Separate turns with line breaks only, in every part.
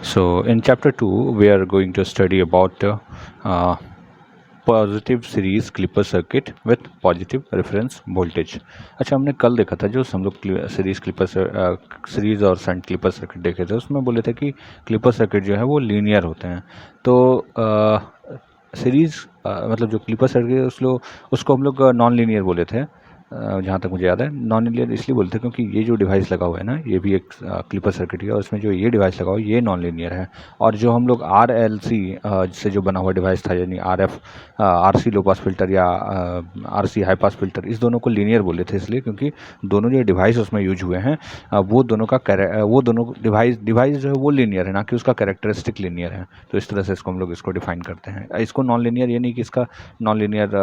So in chapter 2 we are going to study about positive series clipper circuit with positive reference voltage. अच्छा, हमने कल देखा था जो हम लोग सीरीज क्लिपर सीरीज और शंट क्लिपर सर्किट देखे थे, उसमें बोले थे कि क्लिपर सर्किट जो है वो लीनियर होते हैं। तो सीरीज मतलब जो क्लिपर सर्किट उसको हम लोग नॉन लीनियर बोले थे। जहाँ तक मुझे याद है नॉन लीनियर इसलिए बोलते हैं क्योंकि ये जो डिवाइस लगा हुआ है ना, ये भी एक क्लिपर सर्किट है और इसमें जो ये डिवाइस लगा हुआ है ये नॉन लीनियर है। और जो हम लोग RLC से जो बना हुआ डिवाइस था, यानी RC लो पास फिल्टर या RC हाई पास फिल्टर, इस दोनों को लीनियर बोले थे इसलिए क्योंकि दोनों जो डिवाइस उसमें यूज हुए हैं वो दोनों डिवाइस जो है वो लीनियर है, ना कि उसका कैरेक्टरिस्टिक लीनियर है। तो इस तरह से इसको हम लोग इसको डिफाइन करते हैं। इसको नॉन लीनियर ये नहीं कि इसका नॉन लीनियर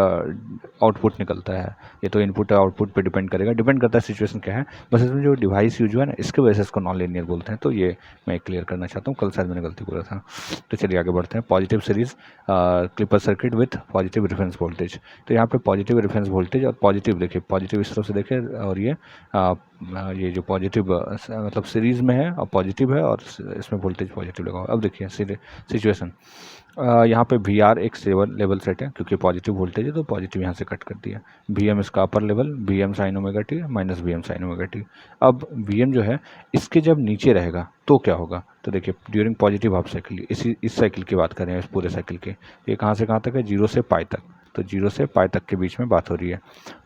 आउटपुट निकलता है, ये तो इनपुट आउटपुट पे डिपेंड करता है सिचुएशन क्या है। बस इसमें जो डिवाइस यूज हुआ है ना, इसके वजह से इसको नॉन लीनियर बोलते हैं। तो ये मैं क्लियर करना चाहता हूँ, कल शायद मैंने गलती बोला था। तो चलिए आगे बढ़ते हैं। Positive series clipper circuit with positive reference voltage. तो यहाँ पे पॉजिटिव रेफरेंस वोल्टेज और पॉजिटिव देखिए, पॉजिटिव इस तरफ से देखिए और ये जो पॉजिटिव मतलब सीरीज में है और पॉजिटिव है और इसमें वोल्टेज पॉजिटिव लगा हुआ। अब देखिए सिचुएशन, यहाँ पे VR एक स्टेबल लेवल सेट है क्योंकि पॉजिटिव वोल्टेज है, तो पॉजिटिव यहाँ से कट कर दिया। VM इसका upper level, VM sine omega T minus VM sine omega T. अब VM जो है इसके जब नीचे रहेगा तो क्या होगा, तो देखिए ड्यूरिंग पॉजिटिव हाफ साइकिल, इस साइकिल की बात करें, इस पूरे साइकिल की, ये कहाँ से कहाँ तक है, 0 से पाई तक। तो 0 से पाई तक के बीच में बात हो रही है।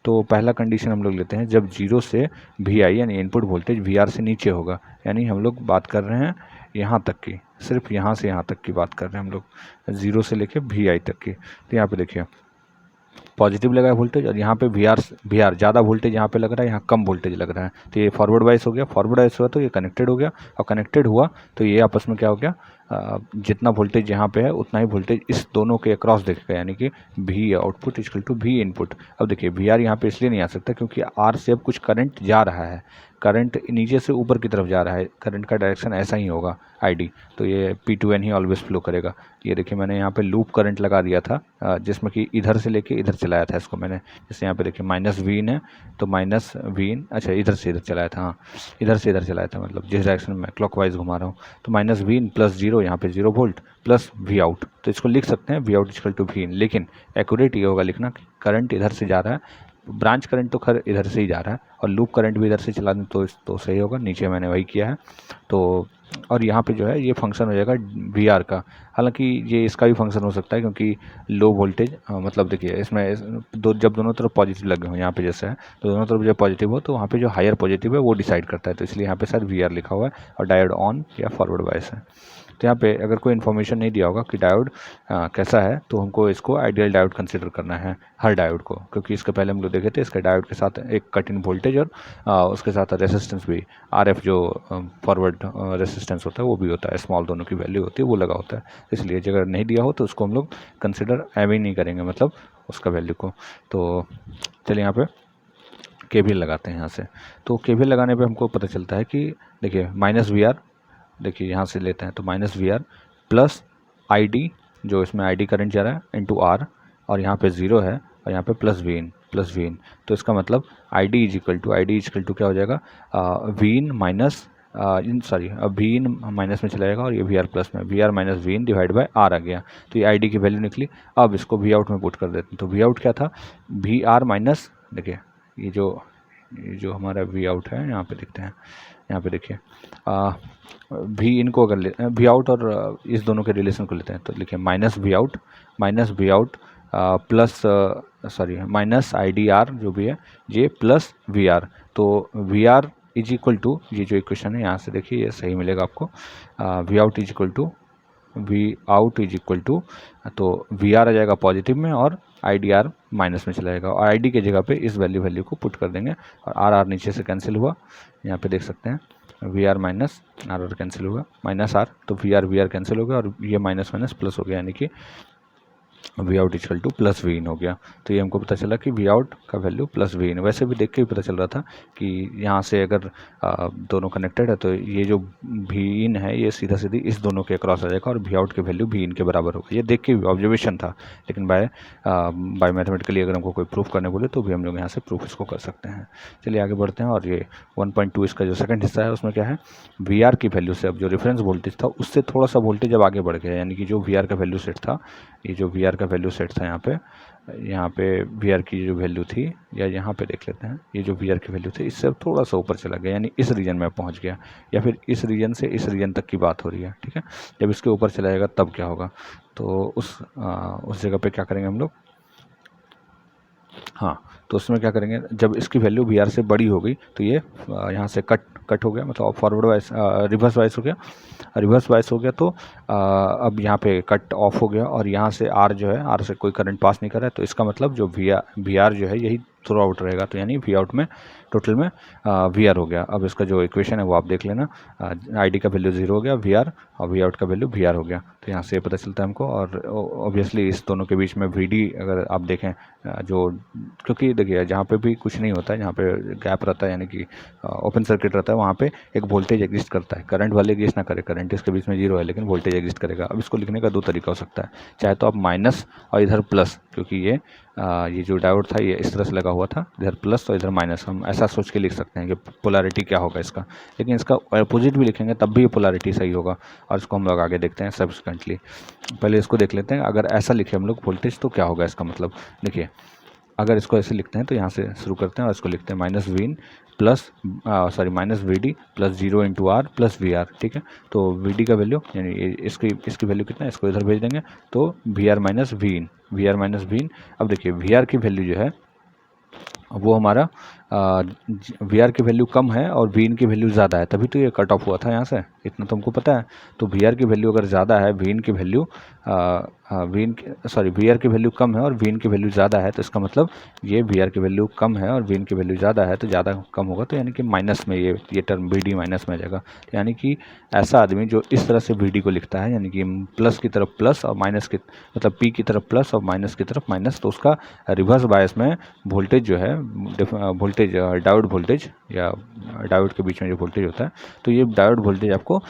तो पहला कंडीशन हम लोग लेते हैं, जब 0 से VI यानी इनपुट वोल्टेज VR से नीचे होगा, यानी हम लोग बात कर रहे हैं यहाँ तक की, सिर्फ यहाँ से यहाँ तक की बात कर रहे हैं हम लोग, 0 से लेके VI तक की। तो यहाँ पे देखिए पॉजिटिव लगा है वोल्टेज और यहाँ पे VR ज़्यादा वोल्टेज यहाँ पे लग रहा है, यहाँ कम वोल्टेज लग रहा है। तो ये फॉरवर्ड वाइज हो गया, फॉरवर्ड वाइज हुआ तो ये कनेक्टेड हो गया, और कनेक्टेड हुआ तो ये आपस में क्या हो गया, जितना वोल्टेज यहाँ पे है उतना ही वोल्टेज इस दोनों के अक्रॉस देखेगा, यानी कि V output equal to V input. अब देखिए VR यहाँ पे इसलिए नहीं आ सकता क्योंकि R से अब कुछ करंट जा रहा है, करंट नीचे से ऊपर की तरफ जा रहा है, करंट का डायरेक्शन ऐसा ही होगा ID, तो ये P2N ही ऑलवेज फ्लो करेगा। ये देखिए मैंने यहाँ पे लूप करंट लगा दिया था, जिसमें कि इधर से लेके इधर चलाया था इसको मैंने। जैसे यहाँ पे देखिए माइनस V इन है तो माइनस V इन, अच्छा इधर से इधर चलाया था, हाँ इधर से इधर चलाया था, मतलब जिस डायरेक्शन में क्लॉकवाइज घुमा रहा हूँ। तो माइनस V इन प्लस 0, यहाँ पे 0 वोल्ट प्लस V आउट, तो इसको लिख सकते हैं V out equal to V in. लेकिन एक्यूरेट ये होगा लिखना कि करंट इधर से जा रहा है, ब्रांच करंट तो खैर इधर से ही जा रहा है और लूप करंट भी इधर से चला दें तो सही होगा। नीचे मैंने वही किया है। तो और यहाँ पे जो है ये फंक्शन हो जाएगा VR का, हालांकि ये इसका भी फंक्शन हो सकता है क्योंकि लो वोल्टेज मतलब देखिए इसमें जब दोनों तरफ पॉजिटिव लगे हो, यहाँ पे जैसे है तो दोनों तरफ जब पॉजिटिव हो तो वहाँ पे जो हायर पॉजिटिव है वो डिसाइड करता है, तो इसलिए यहाँ पे शायद VR लिखा हुआ है और डायोड ऑन या फॉरवर्ड बायस है। तो यहाँ पे अगर कोई इन्फॉर्मेशन नहीं दिया होगा कि डायोड कैसा है, तो हमको इसको आइडियल डायोड कंसिडर करना है हर डायोड को, क्योंकि इसके पहले हम लोग देखे थे इसके डायोड के साथ एक कट इन वोल्टेज और उसके साथ रेसिस्टेंस भी, RF जो फॉरवर्ड रेसिस्टेंस होता है वो भी होता है, स्मॉल दोनों की वैल्यू होती है वो लगा होता है। इसलिए अगर नहीं दिया हो तो उसको हम लोग कंसिडर एम ही नहीं करेंगे, मतलब उसका वैल्यू को। तो चलिए यहाँ पे KVL लगाते हैं यहाँ से। तो KVL लगाने पे हमको पता चलता है कि देखिए माइनस VR, देखिए यहाँ से लेते हैं तो माइनस VR प्लस ID, जो इसमें ID करंट जा रहा है, इंटू R, और यहाँ पे 0 है और यहाँ पे प्लस V इन। तो इसका मतलब ID इज इक्वल टू क्या हो जाएगा, V इन माइनस V इन माइनस में चला जाएगा और ये VR प्लस में, VR minus V in divide by R आ गया। तो ये ID की वैल्यू निकली। अब इसको V आउट में पुट कर देते हैं। तो V आउट क्या था, VR माइनस, देखिए ये जो हमारा V आउट है यहाँ पे देखते हैं, यहाँ पे देखिए V इन को अगर V आउट और इस दोनों के रिलेशन को लेते हैं तो लिखिए minus V out plus minus IDR जो भी है ये प्लस VR। तो VR इज इक्वल टू, ये जो इक्वेशन है यहाँ से देखिए ये सही मिलेगा आपको, V out is equal to तो VR आ जाएगा पॉजिटिव में और IDR माइनस में चला जाएगा, और ID की जगह पे इस वैल्यू को पुट कर देंगे और R नीचे से कैंसिल हुआ, यहाँ पे देख सकते हैं VR माइनस R कैंसिल होगा, माइनस R तो VR कैंसिल हो गया और ये माइनस माइनस प्लस हो गया, यानी कि V out equal to plus V in हो गया। तो ये हमको पता चला कि वी आउट का वैल्यू प्लस वी इन। वैसे भी देख के भी पता चल रहा था कि यहाँ से अगर दोनों कनेक्टेड है तो ये जो वी इन है ये सीधा सीधी इस दोनों के क्रॉस आ जाएगा और वी आउट की वैल्यू वी इन के बराबर होगा। ये देख के ऑब्जर्वेशन था, लेकिन बाय मैथमेटिकली अगर हमको कोई प्रूफ करने बोले तो भी हम लोग यहाँ से प्रूफ इसको कर सकते हैं। चलिए आगे बढ़ते हैं। और ये 1.2 इसका जो सेकंड हिस्सा है उसमें क्या है, वी आर की वैल्यू से अब जो रेफरेंस वोल्टेज था उससे थोड़ा सा वोल्टेज अब आगे बढ़ गया, यानी कि जो वी आर का वैल्यू सेट था, ये जो वी आर का वैल्यू सेट था यहाँ पे वी आर की जो वैल्यू थी, या यहाँ पे देख लेते हैं, ये जो वी आर की वैल्यू थी इससे अब थोड़ा सा ऊपर चला गया, यानी इस रीजन में पहुँच गया, या फिर इस रीजन से इस रीजन तक की बात हो रही है। ठीक है, जब इसके ऊपर चला जाएगा तब क्या होगा, तो उस जगह पे क्या करेंगे हम लोग, हाँ, तो उसमें क्या करेंगे, जब इसकी वैल्यू वी आर से बड़ी हो गई तो ये यहाँ से कट हो गया, मतलब फॉरवर्ड वाइज रिवर्स वाइज हो गया, रिवर्स वाइज हो गया। तो अब यहाँ पे कट ऑफ हो गया और यहाँ से आर जो है, आर से कोई करंट पास नहीं कर रहा है, तो इसका मतलब जो वी आर जो है यही थ्रू आउट रहेगा, तो यानी वी आउट में टोटल में वी आर हो गया। अब इसका जो इक्वेशन है वो आप देख लेना, आई डी का वैल्यू 0 हो गया वी आर, और वी आउट का वैल्यू वी आर हो गया। तो यहाँ से ये पता चलता है हमको। और ऑब्वियसली इस दोनों के बीच में वी डी अगर आप देखें, जो क्योंकि देखिए जहाँ पे भी कुछ नहीं होता है, जहाँ पे गैप रहता है यानी कि ओपन सर्किट रहता है, वहाँ पे एक वोल्टेज एग्जिस्ट करता है। करंट वाले एग्जिस्ट ना करे, करंट इसके बीच में 0 है, लेकिन वोल्टेज एग्जिस्ट करेगा। अब इसको लिखने का दो तरीका हो सकता है, चाहे तो आप माइनस और इधर प्लस, क्योंकि ये जो डायोड था ये इस तरह से लगा हुआ था, इधर प्लस और इधर माइनस, हम ऐसा सोच के लिख सकते हैं कि पोलैरिटी क्या होगा इसका। लेकिन इसका अपोजिट भी लिखेंगे तब भी ये पोलैरिटी सही होगा, और इसको हम लोग आगे देखते हैं सब्सिक्वेंटली। पहले इसको देख लेते हैं, अगर ऐसा लिखे हम लोग वोल्टेज तो क्या होगा इसका मतलब। देखिए अगर इसको ऐसे लिखते हैं तो यहाँ से शुरू करते हैं और इसको लिखते हैं minus V in plus minus V D plus 0 into R plus V R. ठीक है, तो वी डी का वैल्यू यानी इसकी वैल्यू कितना है, इसको इधर भेज देंगे, तो V R minus V in, V R minus V in. अब देखिए वी आर की वैल्यू जो है वो हमारा वी आर की वैल्यू कम है और वी इन की वैल्यू ज़्यादा है, तभी तो ये कट ऑफ हुआ था यहाँ से, इतना तो हमको पता है। तो वी आर की वैल्यू अगर ज़्यादा है, वी इन की वैल्यू वी आर की वैल्यू कम है और वी इन की वैल्यू ज़्यादा है, तो इसका मतलब ये वी आर की वैल्यू कम है और वी इन की वैल्यू ज़्यादा है, तो ज़्यादा कम होगा, तो यानी कि माइनस में ये टर्म वी डी माइनस में आ जाएगा। यानी कि ऐसा आदमी जो इस तरह से वी डी को लिखता है, यानी कि प्लस की तरफ प्लस और माइनस की, मतलब पी की तरफ प्लस और माइनस की तरफ माइनस, तो उसका रिवर्स बायस में वोल्टेज जो है, वोल्टेज डायोड वोल्टेज या डायोड के बीच में जो वोल्टेज होता है, तो ये डायोड वोल्टेज आपको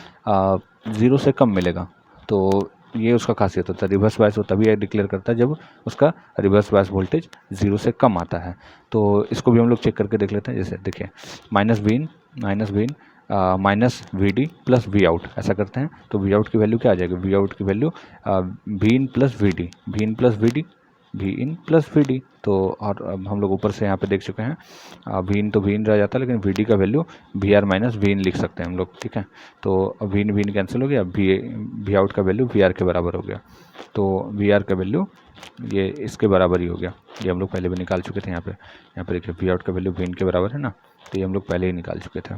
0 से कम मिलेगा। तो ये उसका खासियत होता है। रिवर्स बायस वो तभी डिक्लेयर करता है जब उसका रिवर्स बायस वोल्टेज 0 से कम आता है। तो इसको भी हम लोग चेक करके देख लेते हैं। जैसे देखिए minus V in minus V D plus V out, ऐसा करते हैं तो वी आउट की वैल्यू क्या आ जाएगी, वी आउट की value V in plus V D, V in plus V D, V in plus V D. तो और अब हम लोग ऊपर से यहाँ पे देख चुके हैं, वी इन तो वी इन रह जाता है, लेकिन वी डी का value V R minus V in लिख सकते हैं हम लोग। ठीक है, तो वी इन कैंसिल हो गया, वी आउट का वैल्यू वी आर के बराबर हो गया। तो वी आर का वैल्यू ये इसके बराबर ही हो गया, ये हम लोग पहले भी निकाल चुके थे। यहाँ पे देखिए वी आउट का वैल्यू वी इन के बराबर है ना, तो ये हम लोग पहले ही निकाल चुके थे।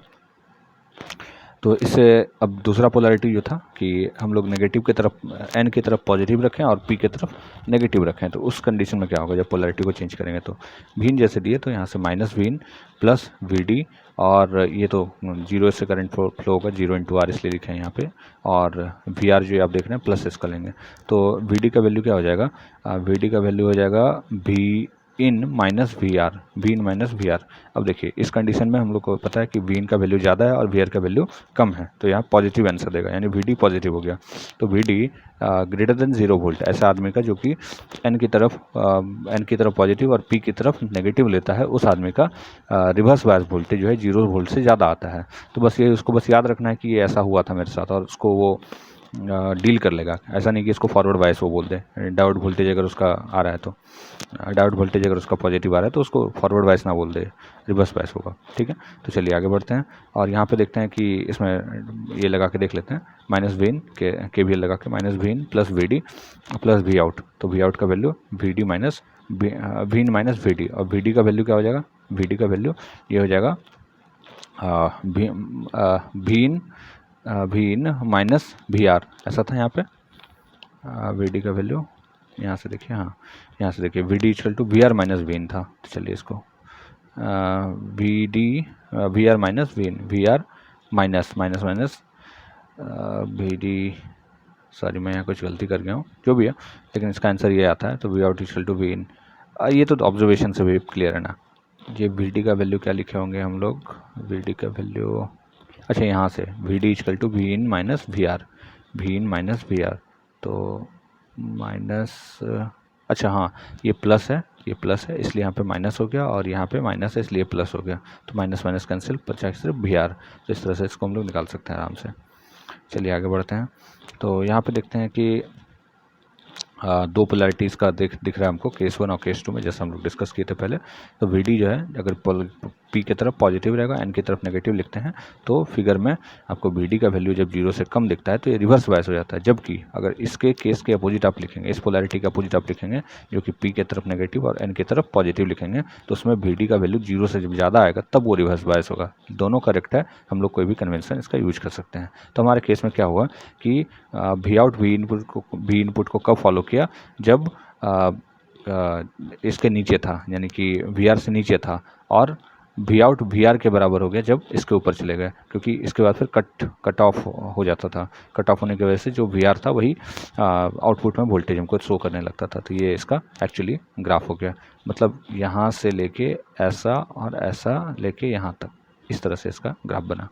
तो इससे अब दूसरा पोलैरिटी जो था कि हम लोग नेगेटिव की तरफ, एन की तरफ पॉजिटिव रखें और पी की तरफ नेगेटिव रखें, तो उस कंडीशन में क्या होगा जब पोलैरिटी को चेंज करेंगे। तो वीन जैसे दिए तो यहाँ से minus V in plus V D, और ये तो 0 से करंट फ्लो होगा, 0 इंटू आर इसलिए लिखे हैं यहाँ पे, और वी आर जो आप देख रहे हैं प्लस इसका लेंगे, तो वी डी का वैल्यू क्या हो जाएगा, वी डी का वैल्यू हो जाएगा V in minus V R, V in minus V R. अब देखिए इस कंडीशन में हम लोग को पता है कि वी इन का वैल्यू ज़्यादा है और वी आर का वैल्यू कम है, तो यहाँ पॉजिटिव आंसर देगा, यानी वी डी पॉजिटिव हो गया। तो V D greater than 0 volt, ऐसा आदमी का जो कि एन की तरफ पॉजिटिव और पी की तरफ नेगेटिव लेता है, उस आदमी का रिवर्स बायस वोल्टेज जो है 0 वोल्ट से ज़्यादा आता है। तो बस ये उसको बस याद रखना है कि ये ऐसा हुआ था मेरे साथ, और उसको वो डील कर लेगा। ऐसा नहीं कि इसको फॉरवर्ड बायस वो बोल दे, डायोड वोल्टेज अगर उसका आ रहा है तो, डायोड वोल्टेज अगर उसका पॉजिटिव आ रहा है तो उसको फॉरवर्ड बायस ना बोल दे, रिवर्स बायस होगा। ठीक है, तो चलिए आगे बढ़ते हैं और यहाँ पे देखते हैं कि इसमें ये लगा के देख लेते हैं, माइनस वी इन के वी एल लगा के minus V in plus V D plus V out. तो वी आउट का value V D minus V in minus V D, और वी डी का वैल्यू क्या हो जाएगा, वी डी का वैल्यू ये हो जाएगा V in minus V R, ऐसा था यहाँ पे। वी डी का वैल्यू यहाँ से देखिए, हाँ यहाँ से देखिए V D equal to V R minus V in था। तो चलिए इसको V D V R minus V in, V R minus minus minus V D sorry मैं यहाँ कुछ गलती कर गया हूँ, जो भी है, लेकिन इसका आंसर ये आता है। तो V out equal to V in, ये तो ऑब्जर्वेशन से भी क्लियर है ना। ये वी डी का वैल्यू क्या लिखे होंगे हम लोग, वी डी का वैल्यू, अच्छा यहाँ से V D equal to V in minus V R, V in minus V R, तो माइनस, अच्छा हाँ ये प्लस है, ये प्लस है इसलिए यहाँ पे माइनस हो गया, और यहाँ पे माइनस है इसलिए प्लस हो गया, तो माइनस माइनस कैंसिल, बचा सिर्फ वी आर। तो इस तरह से इसको हम लोग निकाल सकते हैं आराम से। चलिए आगे बढ़ते हैं। तो यहाँ पे देखते हैं कि दो पोलैरिटीज़ का दिख रहा है हमको, केस 1 और केस 2 में, जैसे हम लोग डिस्कस किए थे पहले। तो वी डी जो है अगर पी की तरफ पॉजिटिव रहेगा, एन की तरफ नेगेटिव लिखते हैं, तो फिगर में आपको वी डी का वैल्यू जब 0 से कम दिखता है तो ये रिवर्स बायस हो जाता है। जबकि अगर इसके केस के अपोजिट आप लिखेंगे, इस पोलैरिटी के अपोजिट आप लिखेंगे, जो कि पी की तरफ नेगेटिव और एन की तरफ पॉजिटिव लिखेंगे, तो उसमें वी डी का वैल्यू 0 से जब ज़्यादा आएगा तब वो रिवर्स बायस होगा। दोनों करेक्ट है, हम लोग कोई भी कन्वेंशन इसका यूज कर सकते हैं। तो हमारे केस में क्या हुआ कि वी आउट वी इनपुट को कब फॉलो किया, जब इसके नीचे था, यानी कि वी आर से नीचे था, और वी आउट वी आर के बराबर हो गया जब इसके ऊपर चले गए, क्योंकि इसके बाद फिर कट ऑफ हो जाता था। कट ऑफ होने की वजह से जो वी आर था वही आउटपुट में वोल्टेज हमको शो करने लगता था। तो ये इसका एक्चुअली ग्राफ हो गया, मतलब यहाँ से लेके ऐसा और ऐसा लेके यहाँ तक, इस तरह से इसका ग्राफ बना।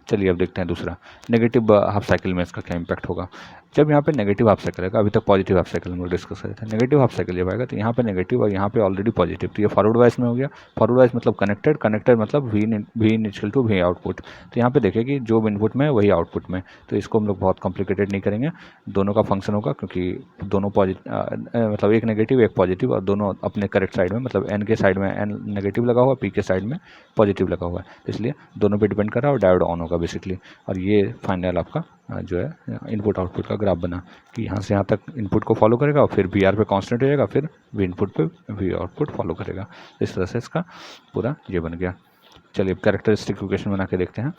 चलिए अब देखते हैं दूसरा, नेगेटिव हाफ साइकिल में इसका क्या इम्पैक्ट होगा। जब यहाँ पे नेगेटिव हाफ साइकिल आएगा, अभी तक पॉजिटिव हाफ साइकिल हम लोग डिस्कस कर रहे थे, नेगेटिव हाफ साइकिल जब आएगा तो यहाँ पे नेगेटिव और यहाँ पे ऑलरेडी पॉजिटिव, तो ये फॉरवर्ड वाइज में हो गया। फॉरवर्ड वाइज मतलब कनेक्टेड मतलब V in equal to V output. तो यहाँ पे देखिए कि जो इनपुट में वही आउटपुट में, तो इसको हम लोग बहुत कॉम्प्लिकेटेड नहीं करेंगे, दोनों का फंक्शन होगा, क्योंकि दोनों मतलब एक नेगेटिव एक पॉजिटिव, और दोनों अपने करेक्ट साइड में, मतलब एन के साइड में एन नेगेटिव लगा हुआ, पी के साइड में पॉजिटिव लगा हुआ है, इसलिए दोनों पे डिपेंड कर रहा है, और डायोड ऑन होगा बेसिकली। और ये फाइनल आपका जो है इनपुट आउटपुट का ग्राफ बना, कि यहाँ से यहाँ तक इनपुट को फॉलो करेगा, और फिर वी आर पे कांस्टेंट हो जाएगा, फिर वी इनपुट पे वी आउटपुट फॉलो करेगा। इस तरह से इसका पूरा ये बन गया। चलिए कैरेक्टरिस्टिक इक्वेशन बना के देखते हैं।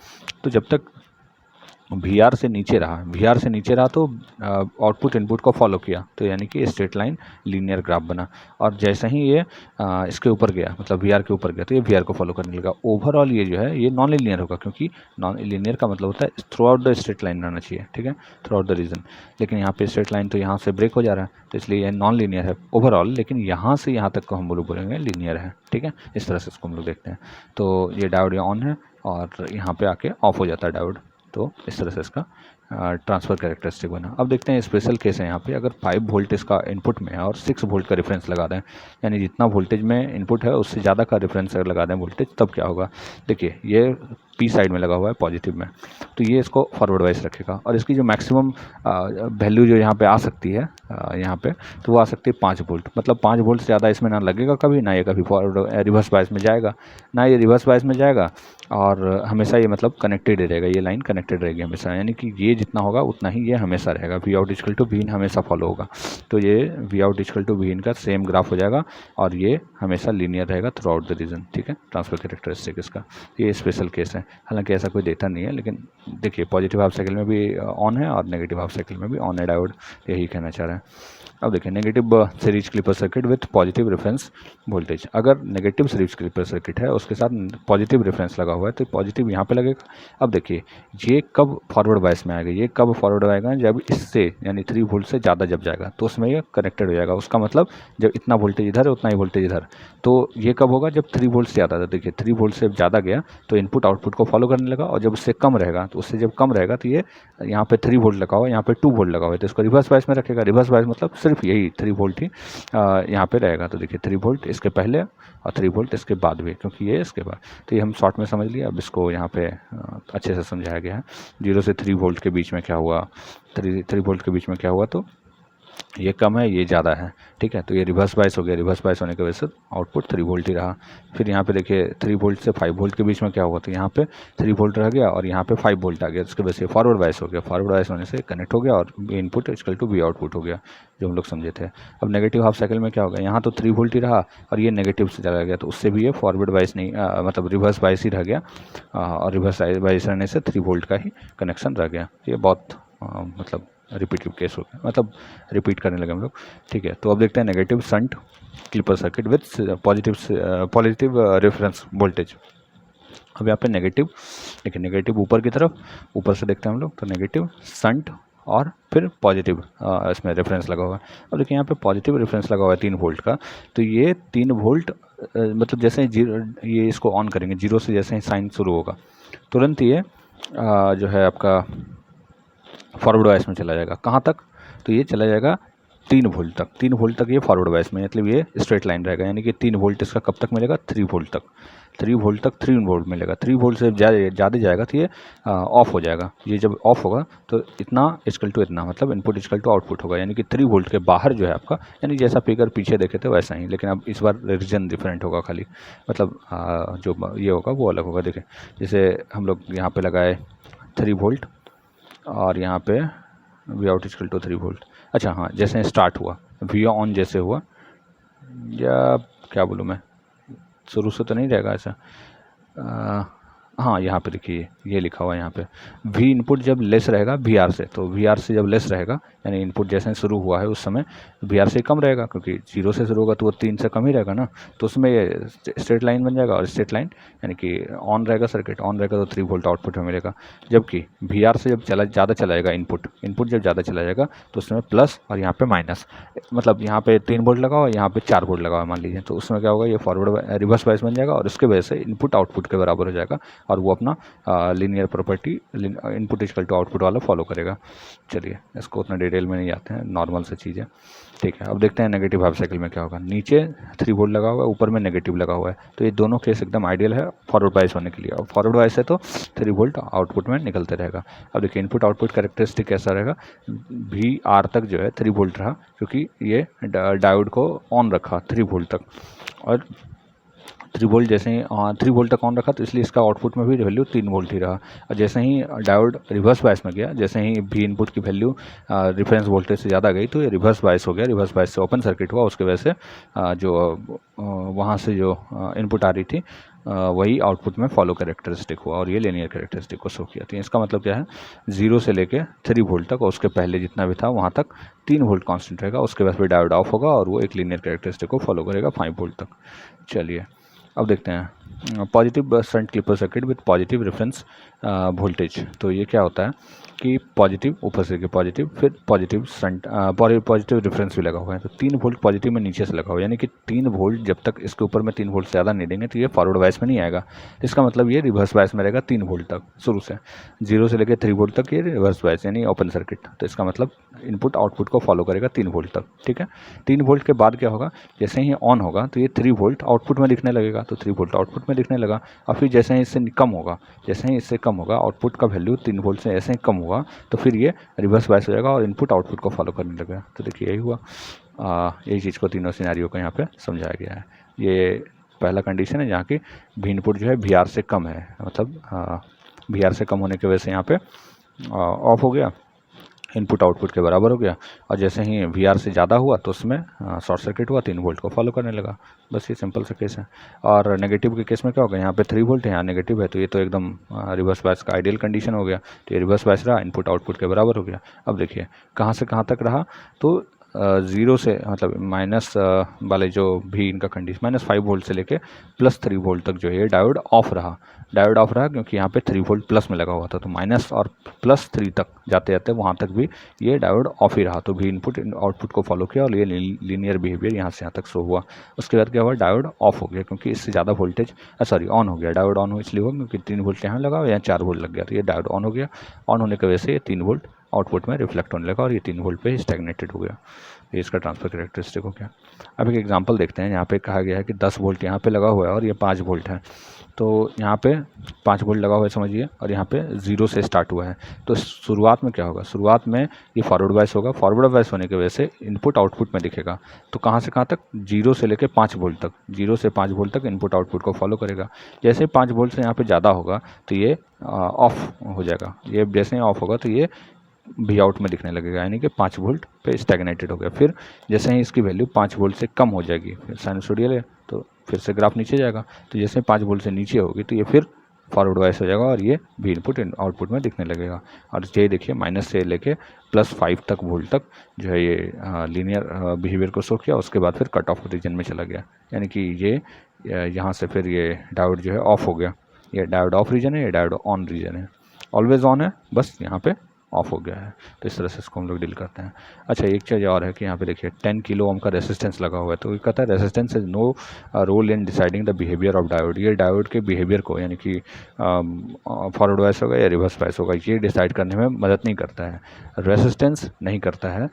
तो जब तक वी आर से नीचे रहा तो आउटपुट इनपुट को फॉलो किया, तो यानी कि स्ट्रेट लाइन लीनियर ग्राफ बना। और जैसे ही ये इसके ऊपर गया, मतलब वी आर के ऊपर गया, तो ये वी आर को फॉलो करने लगा। ओवरऑल ये जो है ये नॉन लीनियर होगा, क्योंकि नॉन लीनियर का मतलब होता है through out the straight line रहना चाहिए, ठीक है, थ्रू आउट द रीजन। लेकिन यहाँ पे स्ट्रेट लाइन तो यहाँ से ब्रेक हो जा रहा है, तो इसलिए ये नॉन लीनियर है ओवरऑल, लेकिन यहाँ से यहाँ तक को हम लोग बोलेंगे लीनियर है, ठीक है। इस तरह से इसको हम लोग देखते हैं। तो ये डायोड ऑन है और यहाँ पे आके ऑफ हो जाता है डायोड। तो इस तरह से इसका ट्रांसफ़र कैरेक्टरिस्टिक बना। अब देखते हैं स्पेशल केस है यहाँ पे, अगर 5 वोल्ट इसका इनपुट में है और 6 वोल्ट का रेफरेंस लगा दें, यानी जितना वोल्टेज में इनपुट है उससे ज़्यादा का रेफरेंस अगर लगा दें वोल्टेज, तब क्या होगा। देखिए ये पी साइड में लगा हुआ है पॉजिटिव में, तो ये इसको फॉरवर्ड वाइज रखेगा, और इसकी जो मैक्सिमम वैल्यू जो यहाँ पे आ सकती है यहाँ पे, तो वो आ सकती है 5 वोल्ट। मतलब 5 वोल्ट से ज़्यादा इसमें ना लगेगा कभी, ना ये कभी फॉरवर्ड रिवर्स बायस में जाएगा, ना ये रिवर्स बायस में जाएगा, और हमेशा ये मतलब कनेक्टेड रहेगा, ये लाइन कनेक्टेड रहेगी हमेशा, यानी कि ये जितना होगा उतना ही ये हमेशा रहेगा। V out equal to V in हमेशा फॉलो होगा, तो ये V out equal to V in का सेम ग्राफ हो जाएगा, और ये हमेशा लीनियर रहेगा थ्रू आउट द रीजन, ठीक है। ट्रांसफर कैरेक्टरिस्टिक इसका ये स्पेशल केस है, हालांकि ऐसा कोई डेटा नहीं है, लेकिन देखिए पॉजिटिव हाफ साइकिल में भी ऑन है और नेगेटिव हाफ साइकिल में भी ऑन है डायोड, यही कहना चाह रहा है। अब देखिए negative series clipper circuit with positive reference voltage. अगर नेगेटिव सीरीज क्लिपर सर्किट है उसके साथ पॉजिटिव रेफरेंस लगा हुआ है, तो पॉजिटिव यहाँ पे लगेगा। अब देखिए ये कब फॉरवर्ड बायस में आएगा, ये कब फॉरवर्ड आएगा, जब इससे यानी 3 वोल्ट से ज़्यादा जब जाएगा तो उसमें ये कनेक्टेड हो जाएगा। उसका मतलब जब इतना वोल्टेज इधर है उतना ही वोल्टेज इधर, तो ये कब होगा, जब 3 वोल्ट से ज़्यादा था। देखिए 3 वोल्ट से ज़्यादा गया तो इनपुट आउटपुट को फॉलो करने लगा, और जब उससे कम रहेगा, तो उससे जब कम रहेगा तो ये यहाँ पे 3 वोल्ट लगा हुआ है, यहाँ पे 2 वोल्ट लगा हुआ है, तो इसको रिवर्स बायस में रखेगा। रिवर्स बायस मतलब सिर्फ यही 3 वोल्ट ही यहाँ पे रहेगा। तो देखिए 3 वोल्ट इसके पहले और 3 वोल्ट इसके बाद भी, क्योंकि ये इसके बाद, तो ये हम शॉर्ट में समझ लिया। अब इसको यहाँ पे अच्छे से समझाया गया है। 0 से 3 वोल्ट के बीच में क्या हुआ, 3 वोल्ट के बीच में क्या हुआ, तो ये कम है ये ज़्यादा है, ठीक है। तो ये रिवर्स बायस हो गया, रिवर्स बायस होने की वजह से आउटपुट 3 वोल्ट ही रहा। फिर यहाँ पे देखिए 3 वोल्ट से 5 वोल्ट के बीच में क्या हुआ, तो यहाँ पे 3 वोल्ट रह गया और यहाँ पे 5 वोल्ट आ गया, उसके वजह से फॉरवर्ड बायस हो गया। फॉरवर्ड बायस होने से कनेक्ट हो गया और input equal to V output हो गया, जो हम लोग समझे थे। अब नेगेटिव हाफ साइकिल में क्या होगा, यहाँ तो 3 वोल्ट ही रहा और ये नेगेटिव से चला गया, तो उससे भी ये फॉरवर्ड बायस नहीं मतलब रिवर्स बायस ही रह गया, और रिवर्स बायस रहने से 3 वोल्ट का ही कनेक्शन रह गया। ये बहुत मतलब रिपीटिव केस हो गया, मतलब रिपीट करने लगे हम लोग, ठीक है। तो अब देखते हैं negative shunt clipper circuit with positive reference voltage. अब यहाँ पे नेगेटिव, देखिए नेगेटिव ऊपर की तरफ, ऊपर से देखते हैं हम लोग, तो नेगेटिव शंट और फिर पॉजिटिव इसमें रेफरेंस लगा हुआ है। अब देखिए यहाँ पे पॉजिटिव रेफरेंस लगा हुआ है 3 वोल्ट का, तो ये 3 वोल्ट मतलब जैसे ही जीरो, ये इसको ऑन करेंगे, जीरो से जैसे ही साइन शुरू होगा तुरंत ये जो है आपका फॉरवर्ड बायस में चला जाएगा। कहाँ तक? तो ये चला जाएगा 3 वोल्ट तक। 3 वोल्ट तक ये फॉरवर्ड बायस में, मतलब ये स्ट्रेट लाइन रहेगा, यानी कि 3 वोल्ट इसका कब तक मिलेगा? 3 वोल्ट तक। 3 वोल्ट तक 3 वोल्ट मिलेगा। 3 वोल्ट से ज़्यादा जाएगा तो ये ऑफ हो जाएगा। ये जब ऑफ होगा तो इतना इक्वल टू इतना, मतलब इनपुट इक्वल टू आउटपुट होगा, यानी कि 3 वोल्ट के बाहर जो है आपका, यानी जैसा फिगर पीछे देखे थे वैसा ही, लेकिन अब इस बार रीजन डिफरेंट होगा खाली, मतलब जो ये होगा वो अलग होगा। देखिए जैसे हम लोग यहाँ पे लगाए 3 वोल्ट और यहाँ पे V out equal to 3 volt. अच्छा हाँ, जैसे स्टार्ट हुआ वी ऑन जैसे हुआ, या क्या बोलूँ मैं, शुरू से तो नहीं रहेगा ऐसा। हाँ यहाँ पे देखिए ये लिखा हुआ है यहाँ पे, वी इनपुट जब लेस रहेगा वी आर से, तो वी आर से जब लेस रहेगा यानी इनपुट जैसे शुरू हुआ है उस समय वी आर से कम रहेगा, क्योंकि 0 से शुरू होगा तो वो 3 से कम ही रहेगा ना, तो उसमें ये स्ट्रेट लाइन बन जाएगा। और स्ट्रेट लाइन यानी कि ऑन रहेगा, सर्किट ऑन रहेगा तो 3 वोल्ट आउटपुट में मिलेगा। जबकि वी आर से जब ज़्यादा चला जाएगा इनपुट जब ज़्यादा चला जाएगा तो उसमें प्लस और यहाँ पे माइनस, मतलब यहाँ पे 3 वोल्ट लगा हुआ है, यहाँ पे 4 वोल्ट लगा हुआ है मान लीजिए, तो उसमें क्या होगा, ये फॉरवर्ड रिवर्स बायस बन जाएगा और उसके वजह से इनपुट आउटपुट के बराबर हो जाएगा और वो अपना linear property input equal to output वाला फॉलो करेगा। चलिए इसको उतना डिटेल में नहीं आते हैं, नॉर्मल से चीज़ें, ठीक है। अब देखते हैं नेगेटिव हाफ साइकिल में क्या होगा। नीचे 3 वोल्ट लगा हुआ है, ऊपर में नेगेटिव लगा हुआ है, तो ये दोनों केस एकदम आइडियल है फॉरवर्ड बायस होने के लिए। और फॉरवर्ड बायस है तो 3 वोल्ट आउटपुट में निकलते रहेगा। अब देखिए इनपुट आउटपुट कैरेक्टरिस्टिक कैसा रहेगा, वी आर तक जो है 3 वोल्ट रहा, क्योंकि ये डायोड को ऑन रखा 3 वोल्ट तक, और 3 वोल्ट जैसे ही 3 वोल्ट तक ऑन रखा तो इसलिए इसका आउटपुट में भी वैल्यू 3 वोल्ट ही रहा। और जैसे ही डायोड रिवर्स बायस में गया, जैसे ही भी इनपुट की वैल्यू रेफरेंस वोल्टेज से ज़्यादा गई तो ये रिवर्स बायस हो गया, रिवर्स बायस से ओपन सर्किट हुआ, उसके वजह से जो वहाँ से जो इनपुट आ रही थी वही आउटपुट में फॉलो कैरेक्टरिस्टिक हुआ और ये लीनियर कैरेक्टरिस्टिक को शो किया। तो इसका मतलब क्या है, 0 से लेके 3 वोल्ट तक और उसके पहले जितना भी था वहाँ तक 3 वोल्ट कांस्टेंट रहेगा, उसके बाद फिर डायोड ऑफ होगा और वो एक लीनियर कैरेक्टरिस्टिक को फॉलो करेगा 5 वोल्ट तक। चलिए अब देखते हैं positive shunt clipper circuit with positive reference voltage. तो ये क्या होता है कि पॉजिटिव ऊपर से पॉजिटिव, फिर पॉजिटिव शंट पॉजिटिव रेफरेंस भी लगा हुआ है, तो 3 वोल्ट पॉजिटिव में नीचे से लगा हुआ है, यानी कि 3 वोल्ट जब तक इसके ऊपर में 3 वोल्ट से ज़्यादा नहीं देंगे तो ये फॉरवर्ड बायस में नहीं आएगा। इसका मतलब ये रिवर्स बायस में रहेगा 3 वोल्ट तक, शुरू से 0 से लेकर 3 वोल्ट तक ये रिवर्स बायस यानी ओपन सर्किट। तो इसका मतलब इनपुट आउटपुट को फॉलो करेगा 3 वोल्ट तक, ठीक है। 3 वोल्ट के बाद क्या होगा, जैसे ही ऑन होगा तो ये 3 वोल्ट आउटपुट में दिखने लगेगा, तो 3 वोल्ट आउटपुट में दिखने लगा। और फिर जैसे ही इससे कम होगा, जैसे ही इससे कम होगा आउटपुट का वैल्यू 3 वोल्ट से ऐसे ही कम हुआ तो फिर ये रिवर्स बायस हो जाएगा और इनपुट आउटपुट को फॉलो करने लगेगा। तो देखिए यही हुआ, यही चीज़ को तीनों सिनेरियो को यहाँ पे समझाया गया है। ये पहला कंडीशन है जहाँ की भी इनपुट जो है वी आर से कम है, मतलब वी आर से कम होने की वजह से यहाँ पे ऑफ हो गया, इनपुट आउटपुट के बराबर हो गया। और जैसे ही वी आर से ज़्यादा हुआ तो उसमें शॉर्ट सर्किट हुआ, 3 वोल्ट को फॉलो करने लगा। बस ये सिंपल सा केस है। और नेगेटिव के केस में क्या होगा, यहाँ पे 3 वोल्ट है, यहाँ नेगेटिव है, तो ये तो एकदम रिवर्स बायस का आइडियल कंडीशन हो गया। तो ये रिवर्स बायस रहा, इनपुट आउटपुट के बराबर हो गया। अब देखिए कहाँ से कहाँ तक रहा, तो 0 से मतलब माइनस वाले जो भी इनका कंडीशन -5 वोल्ट से लेके +3 वोल्ट तक जो है डायोड ऑफ रहा। डायोड ऑफ रहा क्योंकि यहाँ पे 3 वोल्ट प्लस में लगा हुआ था, तो माइनस और +3 तक जाते जाते वहाँ तक भी ये डायोड ऑफ ही रहा। तो भी इनपुट आउटपुट को फॉलो किया और ये लीनियर बिहेवियर यहाँ से यहाँ तक शो हुआ। उसके बाद क्या हुआ, डायोड ऑफ हो गया क्योंकि इससे ज़्यादा वोल्टेज ऑन हो गया। डायोड ऑन हो इसलिए हुआ क्योंकि 3 वोल्ट यहाँ लगा, यहाँ 4 वोल्ट लग गया, तो ये डायोड ऑन हो गया। ऑन होने की वजह से ये 3 वोल्ट आउटपुट में रिफ्लेक्ट होने लगा और ये 3 वोल्ट पे स्टैग्नेटेड हो गया। ये इसका ट्रांसफर कैरेक्टरिस्टिक हो गया। अब एक एग्जांपल देखते हैं। यहाँ पे कहा गया है कि 10 वोल्ट यहाँ पे लगा हुआ है और ये 5 वोल्ट है। तो यहाँ पे 5 वोल्ट लगा हुआ है समझिए, और यहाँ पे 0 से स्टार्ट हुआ है। तो शुरुआत में क्या होगा, शुरुआत में ये फॉरवर्ड बायस होगा। फॉरवर्ड बायस होने की वजह से इनपुट आउटपुट में दिखेगा। तो कहाँ से कहाँ तक, 0 से लेकर 5 वोल्ट तक, 0 से 5 वोल्ट तक इनपुट आउटपुट को फॉलो करेगा। जैसे 5 वोल्ट से यहाँ पे ज़्यादा होगा तो ये ऑफ हो जाएगा। ये जैसे ही ऑफ होगा तो ये भी आउट में दिखने लगेगा, यानी कि 5 वोल्ट पे स्टैग्नेटेड हो गया। फिर जैसे ही इसकी वैल्यू 5 वोल्ट से कम हो जाएगी, फिर साइनसोइडल है तो फिर से ग्राफ नीचे जाएगा। तो जैसे 5 वोल्ट से नीचे होगी तो ये फिर फॉरवर्ड वाइस हो जाएगा और ये भी इनपुट आउटपुट में दिखने लगेगा। और ये देखिए माइनस से लेके +5 तक वोल्ट तक जो है ये लीनियर बिहेवियर को शो किया। उसके बाद फिर कट ऑफ रीजन में चला गया, यानी कि ये यहाँ से फिर ये डायोड जो है ऑफ हो गया। ये डायोड ऑफ रीजन है, ये डायोड ऑन रीजन है। ऑलवेज ऑन है, बस यहाँ पे ऑफ हो गया है। तो इस तरह से इसको हम लोग डील करते हैं। अच्छा, एक चीज़ और है कि यहाँ पे देखिए 10 किलो ओम का रेसिस्टेंस लगा हुआ है। तो ये कहता है resistance is no role in deciding the behaviour of diode. ये डायोड के बिहेवियर को, यानी कि फॉरवर्ड वाइस होगा या रिवर्स वाइस होगा, ये डिसाइड करने में मदद नहीं करता है, रेसिस्टेंस नहीं करता है।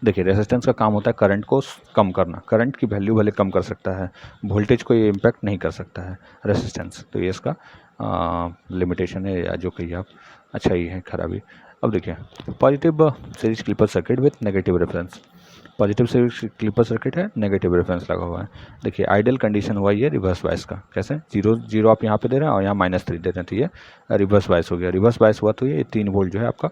देखिए, रेसिस्टेंस का काम होता है करंट को कम करना, करंट की वैल्यू भले कम कर सकता है, वोल्टेज को ये इम्पैक्ट नहीं कर सकता है रेसिस्टेंस। तो ये इसका लिमिटेशन है, या जो कहिए आप। अच्छा, ये है खराबी। अब देखिए, positive series clipper circuit with negative reference. Positive series clipper circuit है, नेगेटिव रेफरेंस लगा हुआ है। देखिए, आइडियल कंडीशन हुआ ये रिवर्स बायस का। कैसे? 0 आप यहाँ पे दे रहे हैं और यहाँ -3 दे रहे हैं, तो ये रिवर्स बायस हो गया। रिवर्स बायस हुआ तो ये 3 वोल्ट जो है आपका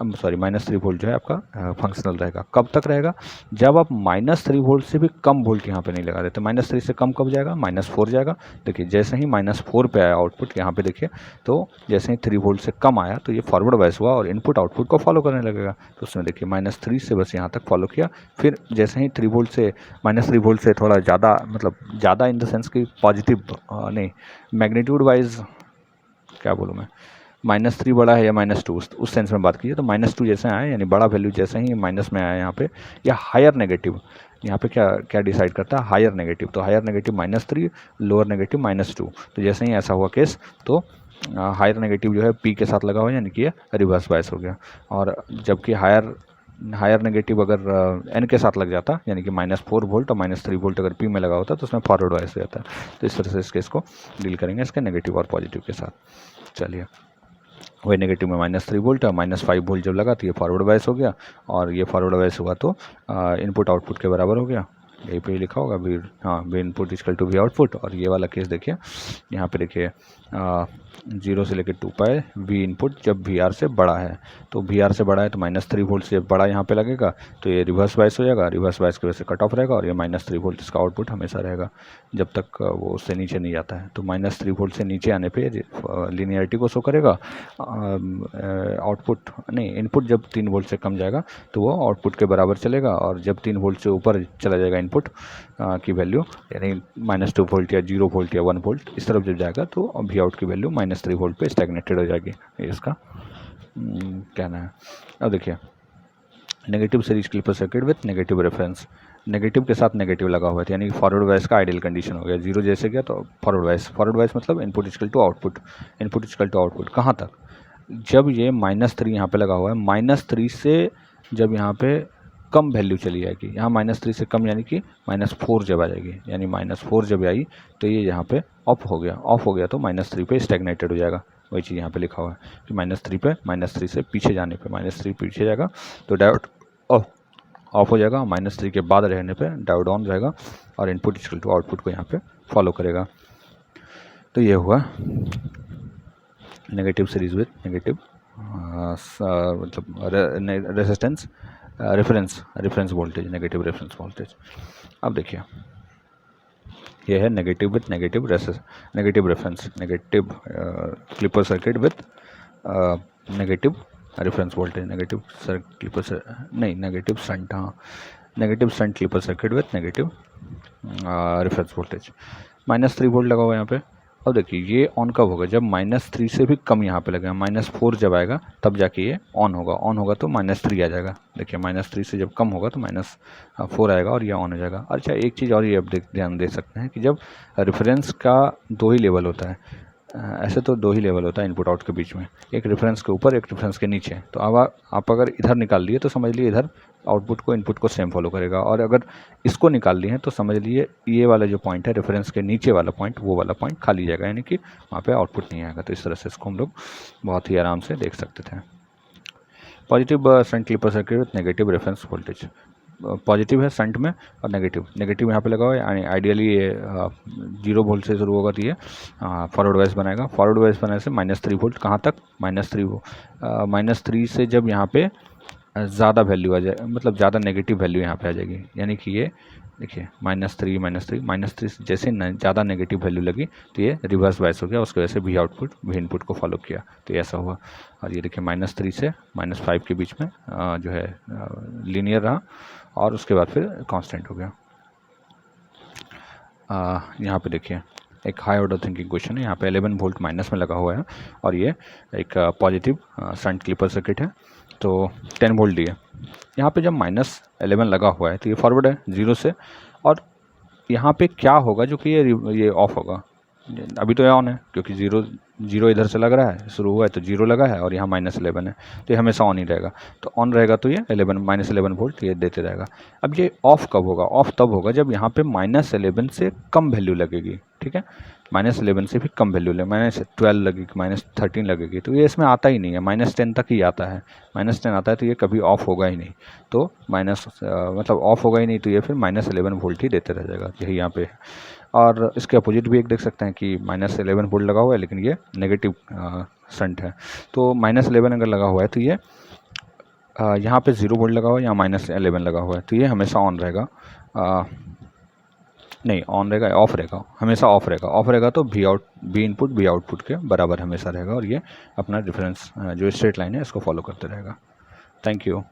-3 वोल्ट जो है आपका फंक्शनल रहेगा। कब तक रहेगा? जब आप -3 वोल्ट से भी कम वोल्ट यहाँ पे नहीं लगा देते। -3 से कम कब जाएगा? -4 जाएगा। देखिए, जैसे ही -4 पे आया आउटपुट यहाँ पे देखिए, तो जैसे ही 3 वोल्ट से कम आया तो ये फॉरवर्ड बायस हुआ और इनपुट आउटपुट को फॉलो करने लगेगा। तो उसमें देखिए -3 से बस यहाँ तक फॉलो किया, फिर जैसे ही 3 वोल्ट से -3 वोल्ट से थोड़ा ज़्यादा, मतलब ज़्यादा इन द सेंस कि पॉजिटिव नहीं, मैग्नीट्यूड वाइज क्या बोलूँ मैं, -3 बड़ा है या -2, उस सेंस में बात कीजिए तो -2 जैसे आया, यानी बड़ा वैल्यू जैसे ही माइनस में आया यहाँ पे, या हायर नेगेटिव, यहाँ पे क्या क्या डिसाइड करता है? Higher negative. तो हायर नेगेटिव -3, लोअर नेगेटिव -2। तो जैसे ही ऐसा हुआ केस, तो हायर नेगेटिव जो है पी के साथ लगा हुआ है, यानी कि ये रिवर्स बायस हो गया। और जबकि हायर नेगेटिव अगर एन के साथ लग जाता, यानी कि -4 वोल्ट और -3 वोल्ट अगर पी में लगा होता, तो उसमें फॉरवर्ड बायस हो जाता है। तो इस तरह से इस केस को डील करेंगे, इसके नेगेटिव और पॉजिटिव के साथ। चलिए, वही नेगेटिव में -3 वोल्ट और -5 वोल्ट जब लगा तो ये फॉरवर्ड बायस हो गया, और ये फॉरवर्ड बायस हुआ तो इनपुट आउटपुट के बराबर हो गया। यहीं पे लिखा होगा वी, हाँ, V input equal to V output. और ये वाला केस देखिए, यहाँ पे देखिए 0 से लेकर 2 पाए वी इनपुट जब वी आर से बड़ा है। तो वी आर से बड़ा है तो -3 वोल्ट से जब बड़ा यहाँ पे लगेगा तो ये रिवर्स बायस हो जाएगा, रिवर्स बायस की वजह से कट ऑफ रहेगा, और ये -3 वोल्ट इसका आउटपुट हमेशा रहेगा जब तक वो उससे नीचे नहीं जाता है। तो -3 वोल्ट से नीचे आने पे लीनियरिटी को शो करेगा। आउटपुट नहीं, इनपुट जब 3 वोल्ट से कम जाएगा तो वो आउटपुट के बराबर चलेगा, और जब 3 वोल्ट से ऊपर चला जाएगा इनपुट की वैल्यू, यानी -2 वोल्ट या 0 वोल्ट या 1 वोल्ट इस तरफ जब जाएगा, तो वी आउट की वैल्यू -3 वोल्ट पे स्टैग्नेटेड हो जाएगी। ये इसका कहना है। अब देखिए, negative series clipper circuit with negative reference. Negative के साथ नेगेटिव लगा हुआ है, यानी फॉरवर्ड बायस का आइडियल कंडीशन हो गया। 0 जैसे गया तो फॉरवर्ड बायस मतलब input equal to output, input equal to output कहाँ तक? जब ये -3 यहाँ पे लगा हुआ है, -3 से जब यहाँ पे कम वैल्यू चली जाएगी, यहाँ -3 से कम यानी कि -4 जब आ जाएगी, यानी -4 जब आई तो ये यहाँ पे ऑफ हो गया तो -3 पे स्टैग्नेटेड हो जाएगा। वही चीज़ यहाँ पे लिखा हुआ है कि -3 से पीछे जाने पे, -3 पीछे जाएगा तो डायोड ऑफ हो जाएगा, -3 के बाद रहने पे डायोड ऑन जाएगा, और इनपुट इक्वल टू आउटपुट को यहाँ पे फॉलो करेगा। तो ये हुआ नेगेटिव सीरीज विथ नेगेटिव मतलब resistance reference voltage, negative reference voltage. अब देखिए, ये है negative with negative reference, negative clipper circuit with negative reference voltage, negative shunt, हाँ, negative shunt clipper circuit with negative reference voltage. -3 volt लगा हुआ है यहाँ पे। अब देखिए, ये ऑन कब होगा? जब -3 से भी कम यहाँ पे लगेगा, -4 जब आएगा तब जाके ये ऑन होगा तो -3 आ जाएगा। देखिए, -3 से जब कम होगा तो -4 आएगा और ये ऑन हो जाएगा। अच्छा, एक चीज़ और ये अब ध्यान दे सकते हैं कि जब रेफरेंस का 2 ही लेवल होता है, ऐसे तो 2 ही लेवल होता है इनपुट आउट के बीच में, एक रेफरेंस के ऊपर एक रेफरेंस के नीचे। तो अब आप अगर इधर निकाल लिए तो समझ लिए इधर आउटपुट को इनपुट को सेम फॉलो करेगा, और अगर इसको निकाल लिए हैं तो समझ लिए ये वाला जो पॉइंट है रेफरेंस के नीचे वाला पॉइंट, वो वाला पॉइंट खाली जाएगा, यानी कि वहाँ पे आउटपुट नहीं आएगा। तो इस तरह से इसको हम लोग बहुत ही आराम से देख सकते थे। Positive shunt clipper circuit with negative reference voltage. Positive है शंट में और नेगेटिव यहाँ पे लगा हुआ है। आइडियली ये 0 वोल्ट से शुरू होगा तो ये फॉरवर्ड बायस बनाएगा। फॉरवर्ड बायस बनाने से -3 वोल्ट कहाँ तक? -3 से जब यहाँ पे ज़्यादा वैल्यू आ जाए, मतलब ज़्यादा नेगेटिव वैल्यू यहाँ पे आ जाएगी, यानी कि ये देखिए -3 से जैसे ज़्यादा नेगेटिव वैल्यू लगी तो ये रिवर्स बायस हो गया, उसकी वजह से वी इनपुट को फॉलो किया, तो ऐसा हुआ। और ये देखिए -3 से -5 के बीच में जो है लीनियर रहा, और उसके बाद फिर कांस्टेंट हो गया। यहाँ पे देखिए एक हाई ऑर्डर थिंकिंग क्वेश्चन है। यहाँ पे 11 वोल्ट माइनस में लगा हुआ है और ये एक पॉजिटिव शंट क्लिपर सर्किट है, तो 10 वोल्ट दिए। यहाँ पे जब -11 लगा हुआ है तो ये फॉरवर्ड है 0 से, और यहाँ पे क्या होगा जो कि ये ऑफ होगा। अभी तो ये ऑन है क्योंकि 0 इधर से लग रहा है, शुरू हुआ है तो 0 लगा है, और यहाँ -11 है तो ये हमेशा ऑन ही रहेगा। तो ऑन रहेगा तो ये -11 वोल्ट ये देते रहेगा। अब ये ऑफ कब होगा? ऑफ तब होगा जब यहाँ पे -11 से कम वैल्यू लगेगी, ठीक है। -11 से भी कम वैल्यू ले, -12 लगेगी, -13 लगेगी, तो ये इसमें आता ही नहीं है, -10 तक ही आता है। -10 आता है तो ये कभी ऑफ होगा ही नहीं, तो मतलब ऑफ होगा ही नहीं, तो ये फिर -11 वोल्ट ही देते रह जाएगा, यही यहाँ पे है। और इसके अपोजिट भी एक देख सकते हैं कि -11 वोल्ट लगा हुआ है लेकिन ये नेगेटिव शंट है। तो -11 अगर लगा हुआ है तो ये यहाँ पे 0 वोल्ट लगा हुआ है, यहाँ -11 लगा हुआ है, तो ये हमेशा ऑन रहेगा। नहीं ऑन रहेगा, ऑफ रहेगा, हमेशा ऑफ रहेगा। ऑफ रहेगा तो बी इनपुट बी आउटपुट के बराबर हमेशा रहेगा, और ये अपना रेफरेंस जो स्ट्रेट लाइन है इसको फॉलो करते रहेगा। Thank you.